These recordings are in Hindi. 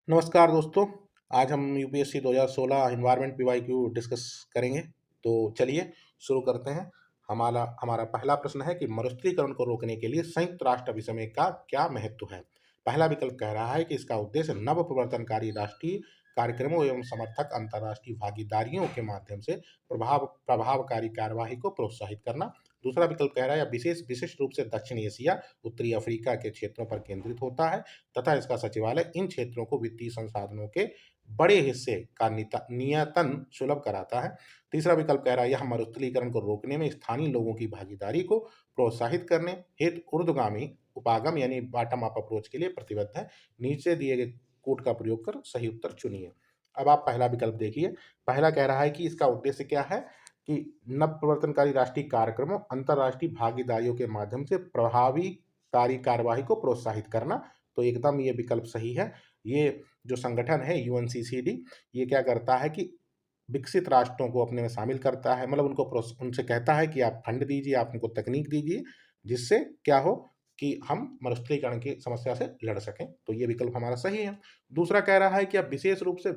नमस्कार दोस्तों। आज हम यूपीएससी 2016 एनवायरनमेंट पीवाईक्यू डिस्कस करेंगे। तो चलिए शुरू करते हैं। हमारा हमारा पहला प्रश्न है कि मरुस्थलीकरण को रोकने के लिए संयुक्त राष्ट्र अभिसमय का क्या महत्व है। पहला विकल्प कह रहा है कि इसका उद्देश्य नव प्रवर्तनकारी राष्ट्रीय कार्यक्रमों एवं समर्थक अंतर्राष्ट्रीय भागीदारियों के माध्यम से प्रभावकारी कार्यवाही को प्रोत्साहित करना। दूसरा विकल्प कह रहा है विशेष विशिष्ट रूप से दक्षिण एशिया, उत्तरी अफ्रीका के क्षेत्रों पर केंद्रित होता है तथा इसका सचिवालय इन क्षेत्रों को वित्तीय संसाधनों के बड़े हिस्से का नियतन सुलभ कराता है। तीसरा विकल्प कह रहा है यह मरुस्थलीकरण को रोकने में स्थानीय लोगों की भागीदारी को प्रोत्साहित करने हेतु ऊर्ध्वगामी उपागम यानी बॉटम अप अप्रोच के लिए प्रतिबद्ध है। नीचे दिए गए कोड का प्रयोग कर सही उत्तर चुनिए। अब आप पहला विकल्प देखिए। पहला कह रहा है कि इसका उद्देश्य क्या है कि नव प्रवर्तनकारी राष्ट्रीय कार्यक्रमों अंतर्राष्ट्रीय भागीदारियों के माध्यम से प्रभावी कार्य कार्यवाही को प्रोत्साहित करना। तो एकदम ये विकल्प सही है। ये जो संगठन है यूएनसीसीडी, ये क्या करता है कि विकसित राष्ट्रों को अपने में शामिल करता है, मतलब उनको उनसे कहता है कि आप फंड दीजिए, आप उनको तकनीक दीजिए, जिससे क्या हो कि हम मरुस्थलीकरण की समस्या से लड़ सकें। तो ये विकल्प हमारा सही है। दूसरा कह रहा है कि अब विशेष रूप से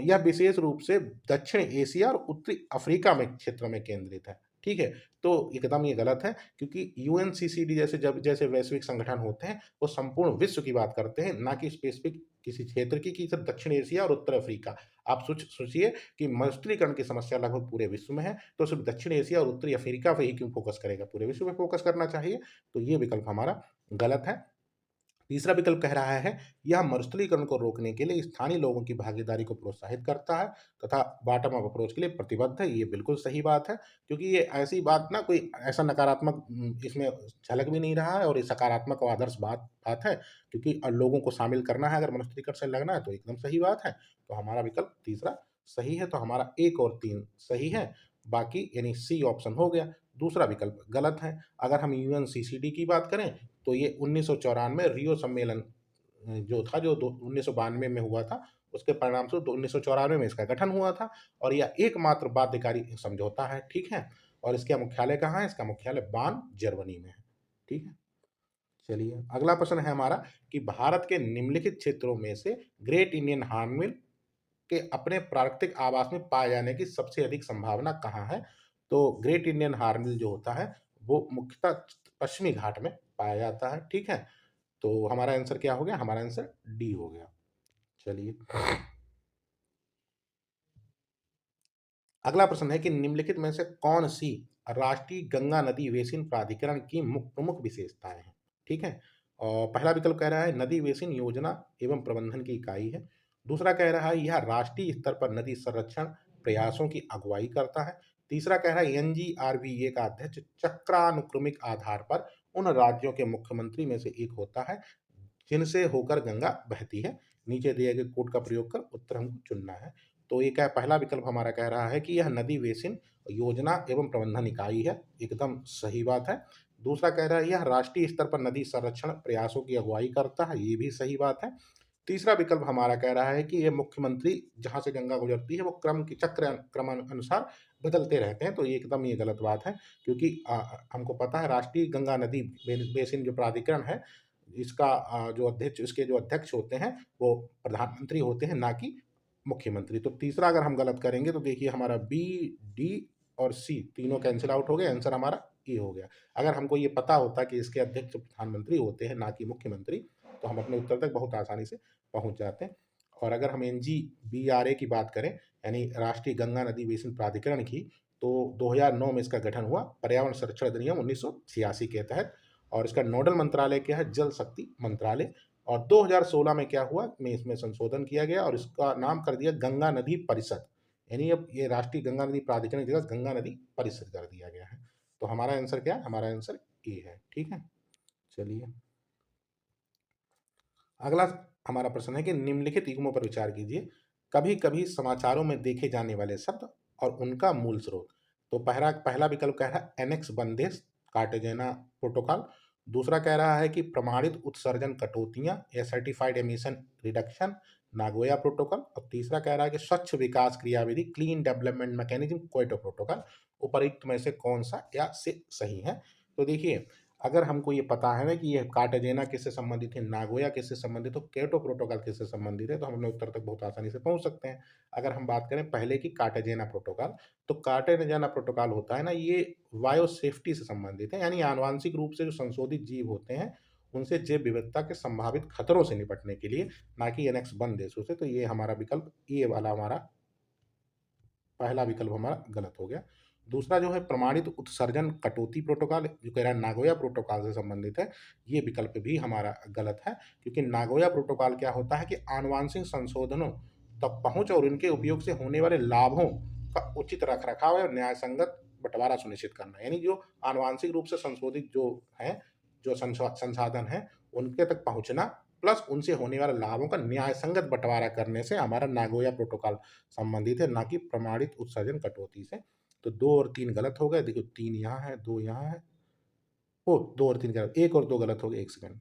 यह विशेष रूप से दक्षिण एशिया और उत्तरी अफ्रीका में क्षेत्र में केंद्रित है। ठीक है। तो एकदम ये गलत है, क्योंकि यूएनसीसीडी जैसे वैश्विक संगठन होते हैं वो संपूर्ण विश्व की बात करते हैं, ना कि स्पेसिफिक किसी क्षेत्र की कि सिर्फ दक्षिण एशिया और उत्तर अफ्रीका। आप सोचिए कि मरुस्थलीकरण की समस्या लगभग पूरे विश्व में है, तो सिर्फ दक्षिण एशिया और उत्तरी अफ्रीका पे ही क्यों फोकस करेगा, पूरे विश्व पे फोकस करना चाहिए। तो ये विकल्प हमारा गलत है। तीसरा विकल्प कह रहा है यह मरुस्थलीकरण को रोकने के लिए स्थानीय लोगों की भागीदारी को प्रोत्साहित करता है तथा बॉटम अप अप्रोच के लिए प्रतिबद्ध है। ये बिल्कुल सही बात है, क्योंकि ये ऐसी बात ना, कोई ऐसा नकारात्मक इसमें झलक भी नहीं रहा है और ये सकारात्मक और आदर्श बात बात है, क्योंकि लोगों को शामिल करना है, अगर मरुस्थलीकरण से लगना है तो एकदम सही बात है। तो हमारा विकल्प तीसरा सही है। तो हमारा एक और तीन सही है, बाकी यानी सी ऑप्शन हो गया। दूसरा विकल्प गलत है। अगर हम यूएनसीसीडी की बात करें तो ये 1994 रियो सम्मेलन जो था, जो 1992 में हुआ था, उसके परिणाम से 1994 में इसका गठन हुआ था और यह एकमात्र बाध्यकारी समझौता है। ठीक है। और इसका मुख्यालय कहाँ है? इसका मुख्यालय बान जर्मनी में है। ठीक है। चलिए अगला प्रश्न है हमारा कि भारत के निम्नलिखित क्षेत्रों में से ग्रेट इंडियन हॉर्नबिल के अपने प्राकृतिक आवास में पाए जाने की सबसे अधिक संभावना कहाँ है। तो ग्रेट इंडियन हॉर्नबिल जो होता है वो मुख्यतः पश्चिमी घाट में पाया जाता है। ठीक है। तो हमारा आंसर क्या हो गया? हमारा आंसर डी हो गया। चलिए अगला प्रश्न है कि निम्नलिखित में से कौन सी राष्ट्रीय गंगा नदी बेसिन प्राधिकरण की प्रमुख विशेषताएं हैं। ठीक है। और पहला विकल्प कह रहा है नदी बेसिन योजना एवं प्रबंधन की इकाई है। दूसरा कह रहा है यह राष्ट्रीय स्तर पर नदी संरक्षण प्रयासों की अगुवाई करता है। तीसरा कह रहा है एनजीआरबीए का अध्यक्ष चक्रानुक्रमिक आधार पर उन राज्यों के मुख्यमंत्री में से एक होता है जिनसे होकर गंगा बहती है। नीचे दिए गए कोड का प्रयोग कर उत्तर हमको चुनना है। तो ये क्या, पहला विकल्प हमारा कह रहा है कि यह नदी बेसिन योजना एवं प्रबंधन इकाई है। एकदम सही बात है। दूसरा कह रहा है यह राष्ट्रीय स्तर पर नदी संरक्षण प्रयासों की अगुवाई करता है। ये भी सही बात है। तीसरा विकल्प हमारा कह रहा है कि ये मुख्यमंत्री जहाँ से गंगा गुजरती है वो क्रमानुसार बदलते रहते हैं। तो ये एकदम ये गलत बात है, क्योंकि हमको पता है राष्ट्रीय गंगा नदी बेसिन जो प्राधिकरण है, इसका इसके जो अध्यक्ष होते हैं वो प्रधानमंत्री होते हैं, ना कि मुख्यमंत्री। तो तीसरा अगर हम गलत करेंगे तो देखिए हमारा बी, डी और सी तीनों कैंसिल आउट हो गए। आंसर हमारा ए हो गया। अगर हमको ये पता होता कि इसके अध्यक्ष प्रधानमंत्री होते हैं, ना कि मुख्यमंत्री, तो हम अपने उत्तर तक बहुत आसानी से पहुंच जाते हैं। और अगर हम एनजीबीआरए की बात करें, यानी राष्ट्रीय गंगा नदी बेसिन प्राधिकरण की, तो 2009 में इसका गठन हुआ पर्यावरण संरक्षण अधिनियम 1986 के तहत। और इसका नोडल मंत्रालय क्या है? जल शक्ति मंत्रालय। और 2016 में क्या हुआ, में इसमें संशोधन किया गया और इसका नाम कर दिया गंगा नदी परिषद। यानी अब ये राष्ट्रीय गंगा नदी प्राधिकरण की जगह गंगा नदी परिषद कर दिया गया है। तो हमारा आंसर क्या है? हमारा आंसर ए है। ठीक है। चलिए अगला हमारा प्रश्न है कि निम्नलिखित युग्मों पर विचार कीजिए। कभी कभी समाचारों में देखे जाने वाले शब्द और उनका मूल स्रोत। तो पहला पहला विकल्प कह रहा है एनेक्स बंदेश कार्टेजेना प्रोटोकॉल। दूसरा कह रहा है कि प्रमाणित उत्सर्जन कटौतियां या certified emission reduction Nagoya protocol. और तीसरा कह रहा है कि स्वच्छ विकास क्रियाविधि clean development mechanism Kyoto protocol. उपरोक्त में से कौन सा या से सही है? तो देखिए अगर हमको ये पता है ना कि ये कार्टाजेना किससे संबंधित है, नागोया किससे संबंधित, तो क्योटो प्रोटोकॉल किससे संबंधित है, तो हम अपने उत्तर तक बहुत आसानी से पहुँच सकते हैं। अगर हम बात करें पहले की कार्टाजेना प्रोटोकॉल, तो कार्टाजेना प्रोटोकॉल होता है ना, ये बायो सेफ्टी से संबंधित है, यानी आनुवांशिक रूप से जो संशोधित जीव होते हैं, उनसे जैव विविधता के संभावित खतरों से निपटने के लिए, ना कि एनेक्स बंद देशों से। तो ये हमारा विकल्प, ये वाला हमारा पहला विकल्प हमारा गलत हो गया। दूसरा जो है प्रमाणित उत्सर्जन कटौती प्रोटोकॉल, जो कह रहा है नागोया प्रोटोकॉल से संबंधित है, ये विकल्प भी हमारा गलत है, क्योंकि नागोया प्रोटोकॉल क्या होता है कि आनुवांशिक संशोधनों तक पहुंच और इनके उपयोग से होने वाले लाभों का उचित रखरखाव और न्यायसंगत बंटवारा सुनिश्चित करना, यानी जो आनुवांशिक रूप से संशोधित जो है, जो संसाधन है, उनके तक पहुंचना प्लस उनसे होने वाले लाभों का न्याय संगत बंटवारा करने से हमारा नागोया प्रोटोकॉल संबंधित है, ना कि प्रमाणित उत्सर्जन कटौती से। तो 2 और 3 गलत हो गए। देखिए 3 यहाँ है, 2 यहाँ है। ओह! 2 और 3 गलत, 1 और 2 गलत हो गए, 1 सेकंड।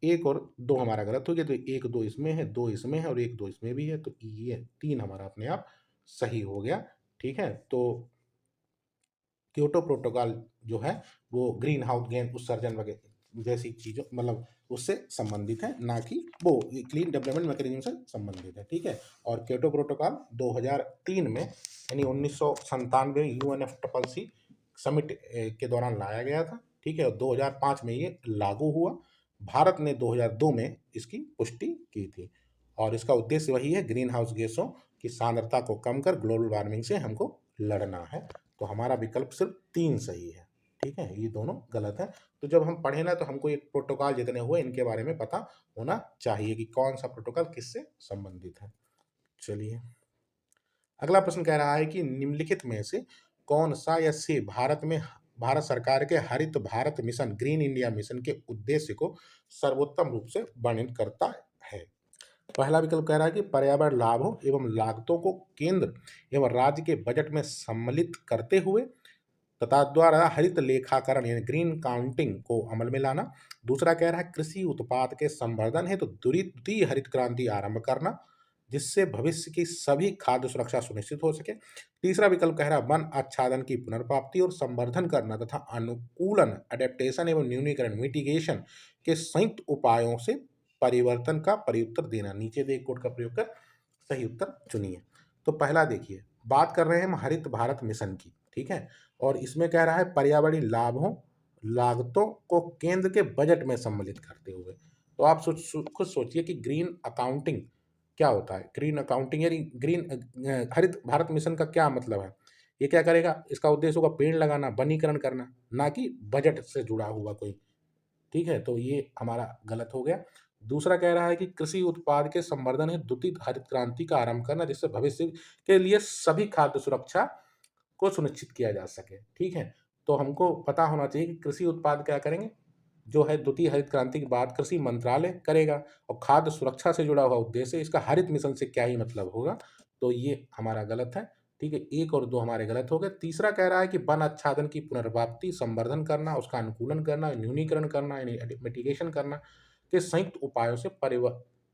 1 और 2 हमारा गलत हो गया, तो 1, 2 इसमें है, 2 इसमें है और 1, 2 इसमें भी है, तो ये 3 हमारा अपने आप सही हो गया, ठीक है? तो क्योटो प्रोटोकॉल जो है, वो ग्रीन हाउस गैस उत्सर्जन वगैरह जैसी चीज़ों, मतलब उससे संबंधित है, ना कि वो क्लीन डेवलपमेंट मैकेनिज्म से संबंधित है, ठीक है? और क्योटो प्रोटोकॉल 2003 में, यानी 1997 यूएनएफसीसीसी समिट के दौरान लाया गया था, ठीक है? और 2005 में ये लागू हुआ। भारत ने 2002 में इसकी पुष्टि की थी, और इसका उद्देश्य वही है, ग्रीन हाउस गैसों की सांद्रता को कम कर ग्लोबल वार्मिंग से हमको लड़ना है। तो हमारा विकल्प सिर्फ 3 सही है, ठीक है? ये दोनों गलत है। तो जब हम पढ़े ना, तो हमको ये प्रोटोकॉल जितने हुए इनके बारे में पता होना चाहिए कि कौन-सा प्रोटोकॉल किससे संबंधित है। चलिए, अगला प्रश्न कह रहा है कि निम्नलिखित में से कौन-सा या से भारत सरकार के हरित Bharat mission, green India mission के उद्देश्य को सर्वोत्तम रूप से वर्णित करता है? पहला विकल्प कह रहा है कि पर्यावरण लाभों एवं लागतों को केंद्र एवं राज्य के बजट में सम्मिलित करते हुए तथा द्वारा हरित लेखाकरण यानी ग्रीन काउंटिंग को अमल में लाना। दूसरा कह रहा है कृषि उत्पाद के संवर्धन हेतु द्वितीय हरित क्रांति आरंभ करना, जिससे भविष्य की सभी खाद्य सुरक्षा सुनिश्चित हो सके। तीसरा विकल्प कह रहा है वन आच्छादन की पुनर्प्राप्ति और संवर्धन करना तथा अनुकूलन अडेप्टेशन एवं न्यूनीकरण मिटिगेशन के संयुक्त उपायों से परिवर्तन का प्रत्युत्तर देना। नीचे दिए कोड का प्रयोग कर सही उत्तर चुनिए। तो पहला देखिए, बात कर रहे हैं हम हरित भारत मिशन की, ठीक है? और इसमें कह रहा है पर्यावरणीय लाभों, लागतों को केंद्र के बजट में सम्मिलित करते हुए। तो आप खुद सोचिए कि ग्रीन अकाउंटिंग क्या होता है? ग्रीन अकाउंटिंग यानी हरित भारत मिशन का क्या मतलब है? ये क्या करेगा? इसका उद्देश्य होगा पेड़ लगाना, वनीकरण करना, ना कि बजट से जुड़ा हुआ कोई, ठीक है? तो ये हमारा गलत हो गया। दूसरा कह रहा है कि कृषि उत्पाद के संवर्धन हेतु द्वितीय हरित क्रांति का आरंभ करना, जिससे भविष्य के लिए सभी खाद्य सुरक्षा को सुनिश्चित किया जा सके, ठीक है? तो हमको पता होना चाहिए कि कृषि उत्पाद क्या करेंगे, जो है द्वितीय हरित क्रांति के बाद कृषि मंत्रालय करेगा, और खाद्य सुरक्षा से जुड़ा हुआ उद्देश्य इसका हरित मिशन से क्या ही मतलब होगा, तो ये हमारा गलत है, ठीक है? 1 और 2 हमारे गलत हो गए। तीसरा कह रहा है कि वन आच्छादन की पुनर्प्राप्ति, संवर्धन करना, उसका अनुकूलन करना, न्यूनीकरण करना यानी मिटिगेशन करना के संयुक्त उपायों से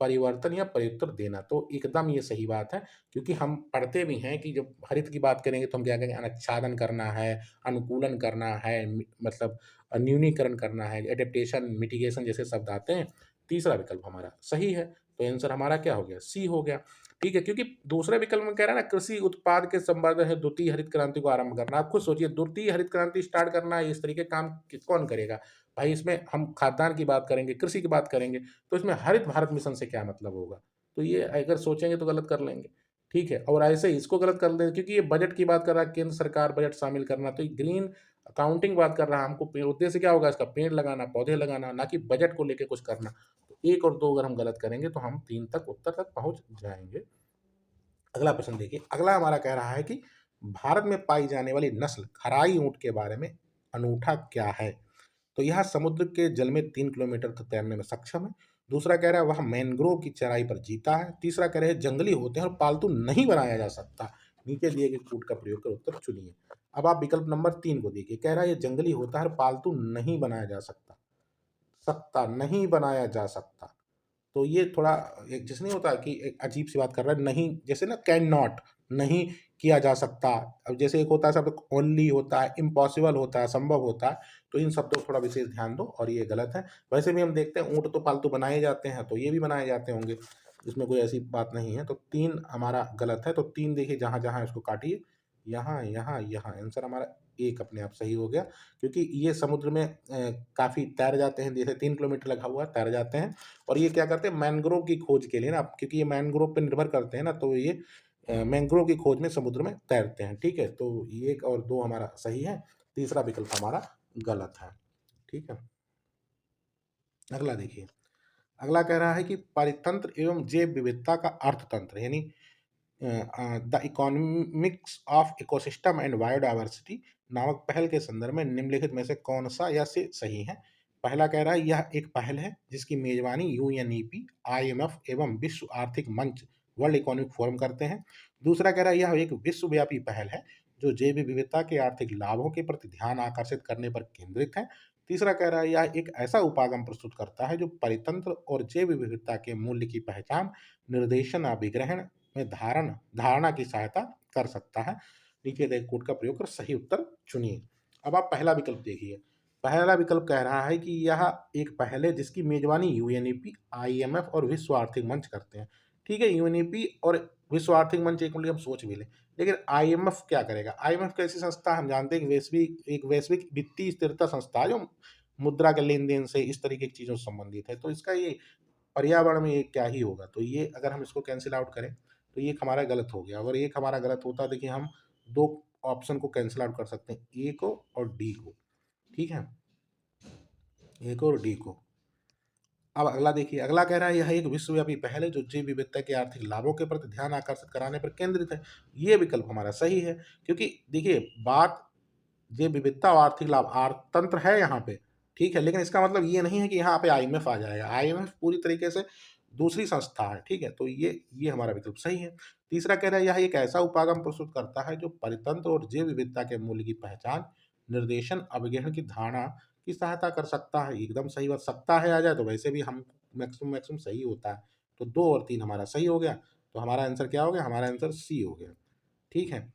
परिवर्तन या प्रत्युत्तर देना। तो एकदम ये सही बात है, क्योंकि हम पढ़ते भी हैं कि जब हरित की बात करेंगे तो हम क्या कहेंगे, आच्छादन करना है, अनुकूलन करना है, मतलब न्यूनीकरण करना है, एडेप्टेशन, मिटिगेशन जैसे शब्द आते हैं। तीसरा विकल्प हमारा सही है, तो आंसर हमारा क्या हो गया? सी हो गया, ठीक है? क्योंकि दूसरे विकल्प में कह रहा है ना, कृषि उत्पाद के संवर्धन है द्वितीय हरित क्रांति को आरंभ करना। आप खुद सोचिए, द्वितीय हरित क्रांति स्टार्ट करना है, इस तरीके का काम कौन करेगा? भाई इसमें हम खाद्यान्न की बात करेंगे, कृषि की बात करेंगे, तो इसमें हरित भारत मिशन से क्या मतलब होगा? तो ये अगर सोचेंगे तो गलत कर लेंगे, ठीक है? और ऐसे ही इसको गलत कर देंगे, क्योंकि ये बजट की बात कर रहा है, केंद्र सरकार बजट शामिल करना, तो ये ग्रीन अकाउंटिंग बात कर रहा है, हमको उद्देश्य क्या होगा इसका? पेड़ लगाना, पौधे लगाना, ना कि बजट को लेके कुछ करना। तो 1 और 2 अगर हम गलत करेंगे तो हम 3 तक उत्तर तक पहुँच जाएँगे। अगला प्रश्न देखिए, अगला हमारा कह रहा है कि भारत में पाई जाने वाली नस्ल खराई ऊँट के बारे में अनूठा क्या है? तो यह समुद्र के जल में 3 किलोमीटर तक तैरने में सक्षम है। दूसरा कह रहा है वह मैंग्रोव की चराई पर जीता है। तीसरा कह रहे हैं जंगली होते हैं और पालतू नहीं बनाया जा सकता। नीचे दिए गए कूट का प्रयोग कर उत्तर चुनिए। अब आप विकल्प नंबर 3 को देखिए, कह रहा है ये जंगली होता है और पालतू नहीं बनाया जा सकता। नहीं बनाया जा सकता। तो ये थोड़ा एक जैसे नहीं होता कि एक अजीब सी बात कर रहा है, नहीं जैसे ना कैन नॉट, नहीं किया जा सकता। अब जैसे एक होता है शब्द ओनली होता है, इम्पॉसिबल होता है, संभव होता है, तो इन शब्दों को थोड़ा विशेष ध्यान दो और ये गलत है। वैसे भी हम देखते हैं ऊँट तो पालतू बनाए जाते हैं, तो ये भी बनाए जाते होंगे, इसमें कोई ऐसी बात नहीं है। तो 3 हमारा गलत है, तो 3 देखिए जहाँ-जहाँ है उसको काटिए, यहाँ, यहाँ, यहाँ, आंसर हमारा 1 अपने आप सही हो गया, क्योंकि ये समुद्र में काफ़ी तैर जाते हैं, जैसे 3 किलोमीटर लगा हुआ है, तैर जाते हैं और ये क्या करते हैं मैंग्रोव की खोज के लिए ना, क्योंकि ये मैंग्रोव पे निर्भर करते हैं ना, तो ये मैंग्रोव की खोज में समुद्र में तैरते हैं, ठीक है? तो ये 1 और 2 हमारा सही है, तीसरा विकल्प हमारा गलत है, ठीक है? अगला देखिए, अगला कह रहा है कि परितंत्र एवं जैव विविधता का अर्थतंत्र यानी the economics of ecosystem and biodiversity नामक पहल के संदर्भ में निम्नलिखित में से कौन सा या से सही है? पहला कह रहा है यह एक पहल है जिसकी मेजबानी यूएनईपी, आईएमएफ एवं विश्व आर्थिक मंच वर्ल्ड इकोनॉमिक फोरम करते हैं। दूसरा कह रहा है यह एक विश्वव्यापी पहल है जो जैव विविधता के आर्थिक लाभों के प्रति ध्यान आकर्षित करने पर केंद्रित है। तीसरा कह रहा है यह एक ऐसा उपागम प्रस्तुत करता है जो परितंत्र और जैव विविधता के मूल्य की पहचान, निर्देशन, अभिग्रहण में धारणा की सहायता कर सकता है। नीचे दिए कोड का प्रयोग कर सही उत्तर चुनिए। अब आप पहला विकल्प देखिए। पहला विकल्प कह रहा है कि यह एक पहल है जिसकी मेजबानी यूएनईपी, आईएमएफ और विश्व आर्थिक मंच करते हैं। ठीक है, यूएनईपी और विश्व आर्थिक मंच एक मिनट हम सोच भी लें, लेकिन आईएमएफ क्या करेगा? आईएमएफ कैसी संस्था है? हम जानते हैं कि वैश्विक वित्तीय स्थिरता संस्था है जो मुद्रा के लेन-देन से इस तरीके की चीज़ों से संबंधित है। तो इसका ये पर्यावरण में ये क्या ही होगा? तो ये अगर हम इसको कैंसल आउट करें, तो ये एक हमारा गलत हो गया। अगर एक हमारा गलत होता, देखिए हम 2 ऑप्शन को कैंसल आउट कर सकते हैं, ए को और डी को, ठीक है? ए को और डी को। अब अगला देखिए, अगला कह रहा है यह एक विश्वव्यापी पहल है जो जैव विविधता के आर्थिक लाभों के प्रति ध्यान आकर्षित कराने पर केंद्रित है। ये विकल्प हमारा सही है, क्योंकि देखिए बात जैव विविधता और आर्थिक लाभ अर्थतंत्र है यहाँ पे, ठीक है? लेकिन इसका मतलब ये नहीं है कि यहाँ पे आईएमएफ आ जाएगा। आईएमएफ पूरी तरीके से दूसरी संस्था है, ठीक है? तो ये हमारा विकल्प सही है। तीसरा कह रहा है यह एक ऐसा उपागम प्रस्तुत करता है जो परितंत्र और जैव विविधता के मूल्य की पहचान, निर्देशन, अभिग्रहण की धारणा की सहायता कर सकता है। एकदम सही बात, सकता है आ जाए तो वैसे भी हम मैक्सिमम सही होता है। तो 2 और 3 हमारा सही हो गया। तो हमारा आंसर क्या हो गया? हमारा आंसर सी हो गया, ठीक है?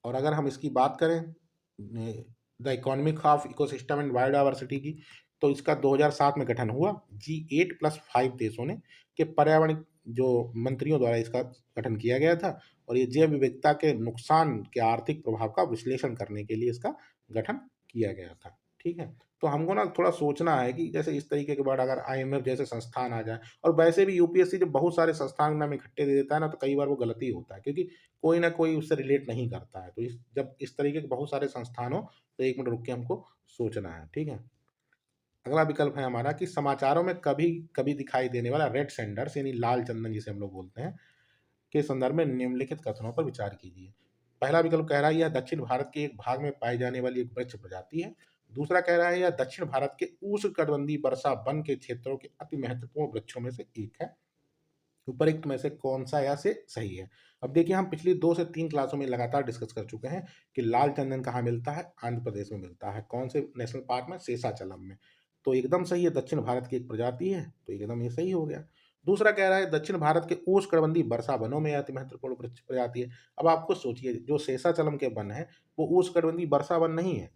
और अगर हम इसकी बात करें the economic of ecosystem and biodiversity की, तो इसका 2007 में गठन हुआ G8 प्लस 5 देशों ने के पर्यावरण जो मंत्रियों द्वारा इसका गठन किया गया था और ये जैव विविधता के नुकसान के आर्थिक प्रभाव का विश्लेषण करने के लिए इसका गठन किया गया था, ठीक है? तो हमको ना थोड़ा सोचना है कि जैसे इस तरीके के वर्ड अगर आईएमएफ जैसे संस्थान आ जाए, और वैसे भी यूपीएससी जब बहुत सारे संस्थान नाम इकट्ठे दे देता है ना, तो कई बार वो गलत ही होता है, क्योंकि कोई ना कोई उससे रिलेट नहीं करता है। तो जब इस तरीके के बहुत सारे संस्थान हो, तो 1 मिनट रुक के हमको सोचना है, ठीक है? अगला विकल्प है हमारा कि समाचारों में कभी-कभी दिखाई देने वाला रेड सेंडर्स यानी लाल चंदन जिसे हम लोग बोलते हैं, के संदर्भ में निम्नलिखित कथनों पर विचार कीजिए। पहला विकल्प कह रहा है यह दक्षिण भारत के एक भाग में पाई जाने वाली एक वृक्ष प्रजाति है। दूसरा कह रहा है यह दक्षिण भारत के उष्णकटिबंधीय वर्षा वन के क्षेत्रों के अति महत्वपूर्ण वृक्षों में से एक है। उपरोक्त में से कौन-सा या से सही है? अब देखिए हम पिछली 2 से 3 क्लासों में लगातार डिस्कस कर चुके हैं कि लाल चंदन कहाँ मिलता है? आंध्र प्रदेश में मिलता है। कौन से नेशनल पार्क में? शेषाचलम में। तो एकदम सही है, दक्षिण भारत की एक प्रजाति है, तो एकदम ये सही हो गया। दूसरा कह रहा है दक्षिण भारत के उष्णकटिबंधीय वर्षा वनों में अति महत्वपूर्ण वृक्ष प्रजाति है। अब आप खुद सोचिए जो शेषाचलम के वन हैं, वो उष्णकटिबंधीय वर्षा वन नहीं है।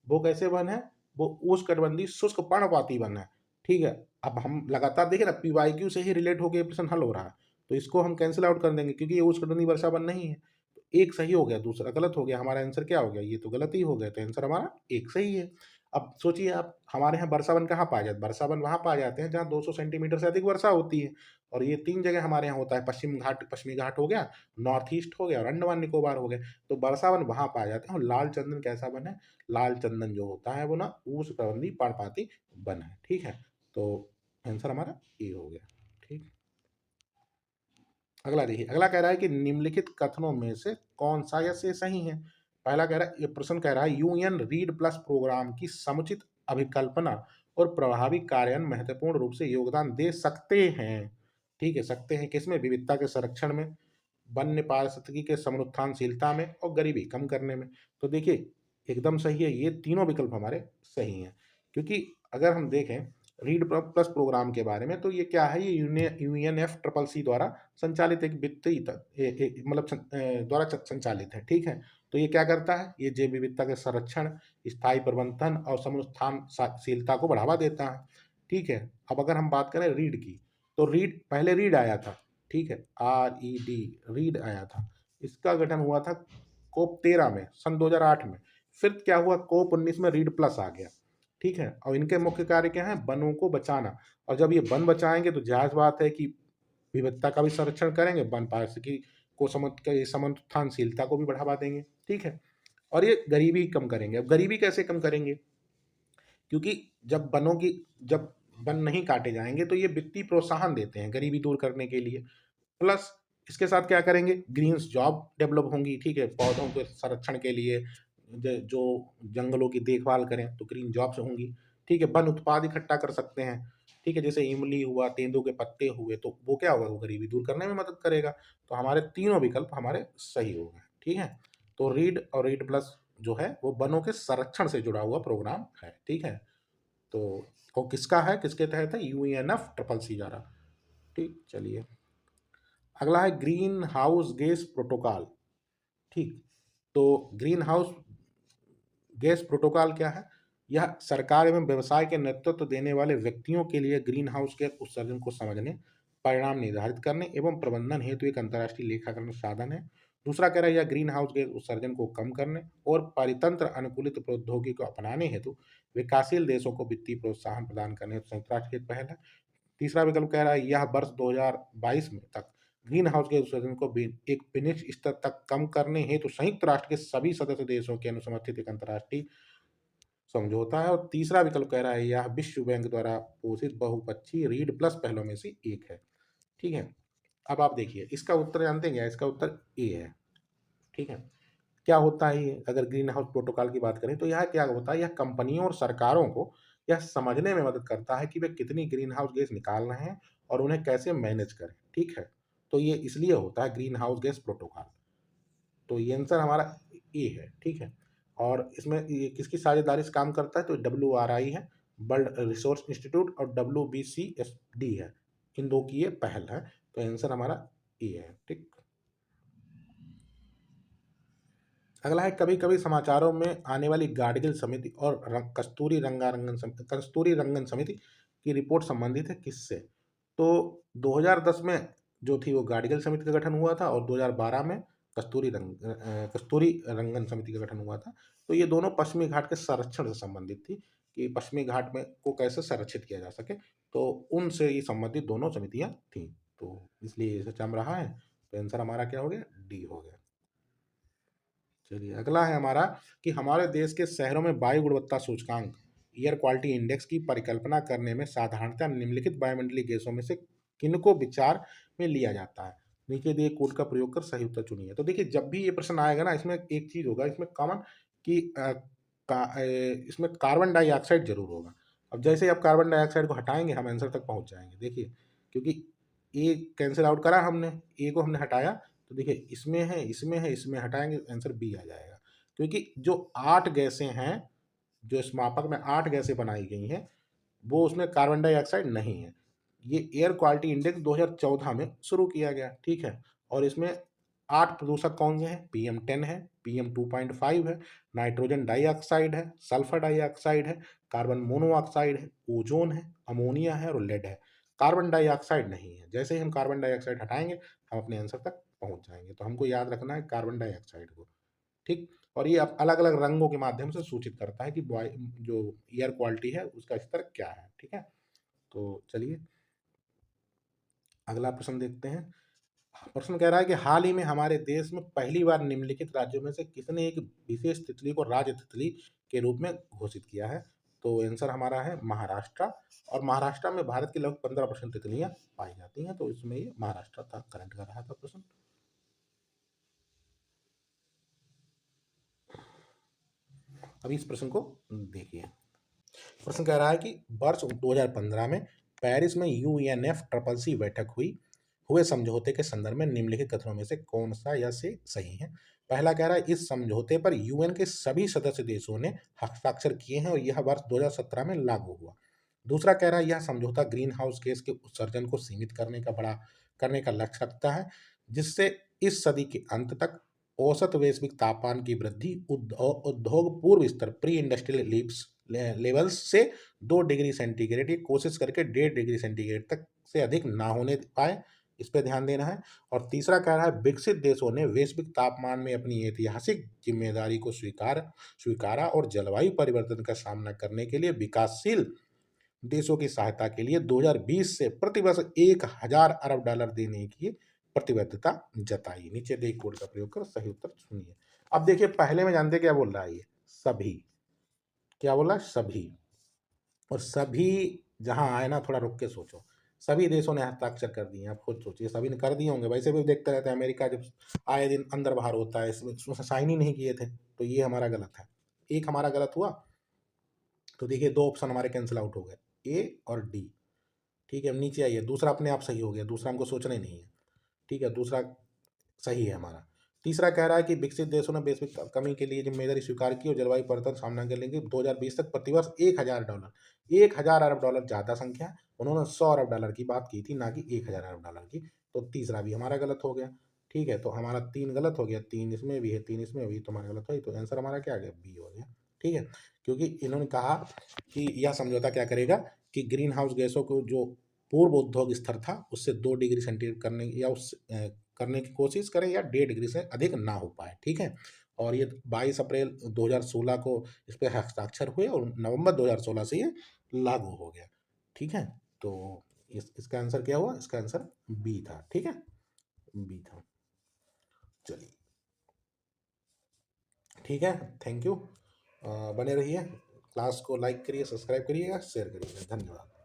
वो कैसे वन है? वो उष्णकटिबंधीय शुष्क पर्णपाती वन है, ठीक है? अब हम लगातार देखें ना पीवाईक्यू से ही रिलेट होके ये प्रश्न हल हो रहा है, तो इसको हम कैंसल आउट कर देंगे क्योंकि ये उष्णकटिबंधीय वर्षा वन नहीं है। तो एक सही हो गया, दूसरा गलत हो गया, हमारा आंसर क्या हो गया? ये तो गलत ही हो गया, तो आंसर हमारा एक सही है। अब सोचिए आप हमारे यहाँ वर्षा वन कहाँ पाए जाते हैं? वर्षा वन वहाँ पाए जाते हैं जहाँ 200 सेंटीमीटर से अधिक वर्षा होती है और ये 3 जगह हमारे यहाँ होता है, पश्चिमी घाट हो गया, नॉर्थ ईस्ट हो गया और अंडमान निकोबार हो गए। तो वर्षा वन वहाँ पाए जाते हैं और लाल चंदन कैसा वन है? लाल चंदन जो होता है वो ना उष्णकटिबंधीय पर्णपाती वन है, ठीक है? तो आंसर हमारा ए हो गया, ठीक। अगला देखिए, अगला कह रहा है कि निम्नलिखित कथनों में से कौन-सा या से सही है? पहला कह रहा है, ये प्रश्न कह रहा है यूएन रीड प्लस प्रोग्राम की समुचित अभिकल्पना और प्रभावी कार्यान्वयन महत्वपूर्ण रूप से योगदान दे सकते हैं। ठीक है, सकते हैं किसमें? विविधता के संरक्षण में, वन्य पारिस्थितिकी के समनुत्थानशीलता में और गरीबी कम करने में। तो देखिए, एकदम सही है, ये तीनों विकल्प हमारे सही हैं। क्योंकि अगर हम देखें रीड प्लस प्रोग्राम के बारे में। तो ये क्या है, ये यूएनएफसीसीसी द्वारा संचालित एक वित्तीय मतलब द्वारा संचालित है, ठीक है। तो ये क्या करता है, ये जैव विविधता के संरक्षण, स्थायी प्रबंधन और समनुत्थानशीलता को बढ़ावा देता है, ठीक है। अब अगर हम बात करें रीड की, तो रीड पहले रीड आया था, ठीक है, RED, रीड आया था। इसका गठन हुआ था कोप 13 में, सन 2008 में। फिर क्या हुआ, कोप 19 में रीड प्लस आ गया, ठीक है। और इनके मुख्य कार्य क्या है, वनों को बचाना। और जब ये वन बचाएंगे तो जायज बात है कि विविधता का भी संरक्षण करेंगे, वन पारिस्थितिकी को समर्थनशीलता को भी बढ़ावा देंगे, ठीक है। और ये गरीबी कम करेंगे। अब गरीबी कैसे कम करेंगे, क्योंकि जब वन नहीं काटे जाएंगे तो ये वित्तीय प्रोत्साहन देते हैं गरीबी दूर करने के लिए। प्लस इसके साथ क्या करेंगे, ग्रीन्स जॉब डेवलप होंगी, ठीक है, पौधों के संरक्षण के लिए, जो जंगलों की देखभाल करें तो ग्रीन जॉब्स होंगी, ठीक है। वन उत्पाद इकट्ठा कर सकते हैं, ठीक है, जैसे इमली हुआ, तेंदुए के पत्ते हुए, तो वो क्या होगा, वो गरीबी दूर करने में मदद करेगा। तो हमारे तीनों विकल्प हमारे सही हो गए, ठीक है। तो रीड और रीड प्लस जो है वो वनों के संरक्षण से जुड़ा हुआ प्रोग्राम है, ठीक है। तो वो किसका है, किसके तहत है, UNFCCC द्वारा, ठीक। चलिए, अगला है ग्रीन हाउस गैस प्रोटोकॉल, ठीक। तो ग्रीन हाउस गैस प्रोटोकॉल क्या है, यह सरकार एवं व्यवसाय के नेतृत्व देने वाले व्यक्तियों के लिए ग्रीन हाउस गैस उत्सर्जन को समझने, परिणाम निर्धारित करने एवं प्रबंधन हेतु एक अंतर्राष्ट्रीय लेखाकरण साधन है। दूसरा कह रहा है, यह ग्रीन हाउस गैस उत्सर्जन को कम करने और पारितंत्र अनुकूलित प्रौद्योगिकी को अपनाने हेतु विकासशील देशों को वित्तीय प्रोत्साहन प्रदान करने हेतु संयुक्त राष्ट्र की एक पहल है। तीसरा विकल्प कह रहा है, यह वर्ष 2022 में तक ग्रीन हाउस के उत्सर्जन को एक विनिश्चित स्तर तक कम करने हेतु संयुक्त राष्ट्र के सभी सदस्य देशों के अनुसमर्थित एक अंतर्राष्ट्रीय समझौता है। और तीसरा विकल्प कह रहा है, यह विश्व बैंक द्वारा पोषित बहुपक्षीय रीड प्लस पहलों में से एक है, ठीक है। अब आप देखिए, इसका उत्तर जानते हैं क्या, इसका उत्तर ए है, ठीक है। क्या होता है ये, अगर ग्रीन हाउस प्रोटोकॉल की बात करें तो यह क्या होता है, यह कंपनियों और सरकारों को यह समझने में मदद करता है कि वे कितनी ग्रीन हाउस गैस निकाल रहे हैं और उन्हें कैसे मैनेज करें, ठीक है। तो ये इसलिए होता है ग्रीन हाउस गैस प्रोटोकॉल। तो ये आंसर हमारा ए है, ठीक है। और इसमें ये किसकी साझेदारी से काम करता है, तो WRI है, वर्ल्ड रिसोर्स इंस्टीट्यूट, और WBCSD है, इन दो की ये पहल है। तो आंसर हमारा ए है, ठीक। अगला है, कभी कभी समाचारों में आने वाली गाडगिल समिति और कस्तूरी रंगन समिति की रिपोर्ट संबंधित है किससे। तो 2010 में जो थी वो गाडगिल समिति का गठन हुआ था, और 2012 में कस्तूरी रंगन समिति का गठन हुआ था। तो ये दोनों पश्चिमी घाट के संरक्षण से संबंधित थी, कि पश्चिमी घाट में को कैसे संरक्षित किया जा सके। तो उनसे ये संबंधित दोनों समितियां थी, तो इसलिए ये सच रहा है। तो आंसर हमारा क्या हो गया, डी हो गया। चलिए, अगला है हमारा कि हमारे देश के शहरों में वायु गुणवत्ता सूचकांक, एयर क्वालिटी इंडेक्स की परिकल्पना करने में साधारणतः निम्नलिखित वायुमंडलीय गैसों में से किनको विचार में लिया जाता है। नीचे दिए कोड का प्रयोग कर सही उत्तर चुनिए। तो देखिए, जब भी ये प्रश्न आएगा ना, इसमें एक चीज होगा इसमें कॉमन, कि इसमें कार्बन डाइऑक्साइड जरूर होगा। अब जैसे ही आप कार्बन डाइऑक्साइड को हटाएंगे हम आंसर तक पहुंच जाएंगे। देखिए, क्योंकि ए कैंसिल आउट करा हमने, ए को हमने हटाया, तो देखिए इसमें है, इसमें है, इसमें हटाएंगे, आंसर बी आ जाएगा। क्योंकि जो 8 गैसें हैं, जो इस मापक में 8 गैसें बनाई गई हैं, वो उसमें कार्बन डाइऑक्साइड नहीं है। ये एयर क्वालिटी इंडेक्स 2014 में शुरू किया गया, ठीक है। और इसमें 8 प्रदूषक कौन से हैं, PM10 है, PM2.5 है, नाइट्रोजन डाइऑक्साइड है, सल्फर डाइऑक्साइड है, कार्बन मोनोऑक्साइड है, ओजोन है, अमोनिया है और लेड है। कार्बन डाइऑक्साइड नहीं है। जैसे ही हम कार्बन डाइऑक्साइड हटाएंगे हम अपने आंसर तक पहुंच जाएंगे। तो हमको याद रखना है कार्बन डाइऑक्साइड को, ठीक। और ये अलग अलग रंगों के माध्यम से सूचित करता है कि जो एयर क्वालिटी है उसका स्तर क्या है, ठीक है। तो चलिए, अगला प्रश्न देखते हैं। प्रश्न कह रहा है कि हाल ही में हमारे देश में पहली बार निम्नलिखित राज्यों में से किसने एक विशेष तितली को राज्य तितली के रूप में घोषित किया है। तो आंसर हमारा है महाराष्ट्र। और महाराष्ट्र में भारत की लगभग 15% तितलियां पाई जाती हैं। तो इसमें ये महाराष्ट्र था, करंट कर रहा था प्रश्न। अब इस प्रश्न को देखिए। प्रश्न कह रहा है कि वर्ष 2015 में पेरिस में UNFCCC बैठक हुई, हुए समझौते के संदर्भ में निम्नलिखित कथनों में से कौन सा या से सही है। पहला कह रहा है, इस समझौते पर UN के सभी सदस्य देशों ने हस्ताक्षर किए हैं और यह वर्ष 2017 में लागू हुआ। दूसरा कह रहा है यह समझौता ग्रीन हाउस गैस के उत्सर्जन को सीमित करने का लक्ष्य रखता है, जिससे इस सदी के अंत तक औसत वैश्विक तापमान की वृद्धि उद्योग पूर्व स्तर प्री इंडस्ट्रियल लेवल्स से 2 डिग्री सेंटीग्रेड की कोशिश करके 1.5 डिग्री सेंटीग्रेड तक से अधिक ना होने पाए, इस पे ध्यान देना है। और तीसरा कह रहा है विकसित देशों ने वैश्विक तापमान में अपनी ऐतिहासिक जिम्मेदारी को स्वीकारा और जलवायु परिवर्तन का सामना करने के लिए विकासशील देशों की सहायता के लिए 2020 से प्रतिवर्ष 1,000 अरब डॉलर देने की प्रतिबद्धता जताई। नीचे दे कोड का प्रयोग कर सही उत्तर चुनिए। अब देखिए पहले में जानते क्या बोल रहा है ये सभी, क्या बोला सभी, और सभी जहां आए ना थोड़ा रुक के सोचो, सभी देशों ने हस्ताक्षर कर दिए हैं, आप खुद सोचिए सभी ने कर दिए होंगे, वैसे भी देखते रहते हैं अमेरिका जब आए दिन अंदर बाहर होता है, इसमें साइन ही नहीं किए थे, तो ये हमारा गलत है, एक हमारा गलत हुआ। तो देखिए 2 ऑप्शन हमारे कैंसिल आउट हो गए, ए और डी। ठीक है, अब नीचे आइए, दूसरा अपने आप सही हो गया, दूसरा हमको सोचना ही नहीं है। ठीक है, दूसरा सही है हमारा। तीसरा कह रहा है कि विकसित देशों ने वैश्विक कमी के लिए जिम्मेदारी स्वीकार की और जलवायु परिवर्तन सामना करने के लिए 2020 तक प्रतिवर्ष 1,000 डॉलर, 1,000 अरब डॉलर ज्यादा संख्या, उन्होंने 100 अरब डॉलर की बात की थी, ना कि 1,000 अरब डॉलर की। तो तीसरा भी हमारा गलत हो गया। ठीक है, तो हमारा 3 गलत हो गया, 3 इसमें भी है, 3 इसमें भी, तो हमारा गलत हो, तो आंसर हमारा क्या आ गया, बी हो गया। ठीक है, क्योंकि इन्होंने कहा कि यह समझौता क्या करेगा कि ग्रीन हाउस गैसों को जो पूर्व उद्योग स्तर था उससे 2 डिग्री सेंटीग्रेड करने या उस करने की कोशिश करें या 1.5 डिग्री से अधिक ना हो पाए। ठीक है, और ये 22 अप्रैल 2016 को इस पे हस्ताक्षर हुए और नवंबर 2016 से ये लागू हो गया। ठीक है, तो इसका आंसर क्या हुआ, इसका आंसर बी था। ठीक है, बी था। चलिए ठीक है, थैंक यू। बने रहिए, क्लास को लाइक करिए, सब्सक्राइब करिएगा, शेयर करिएगा। धन्यवाद।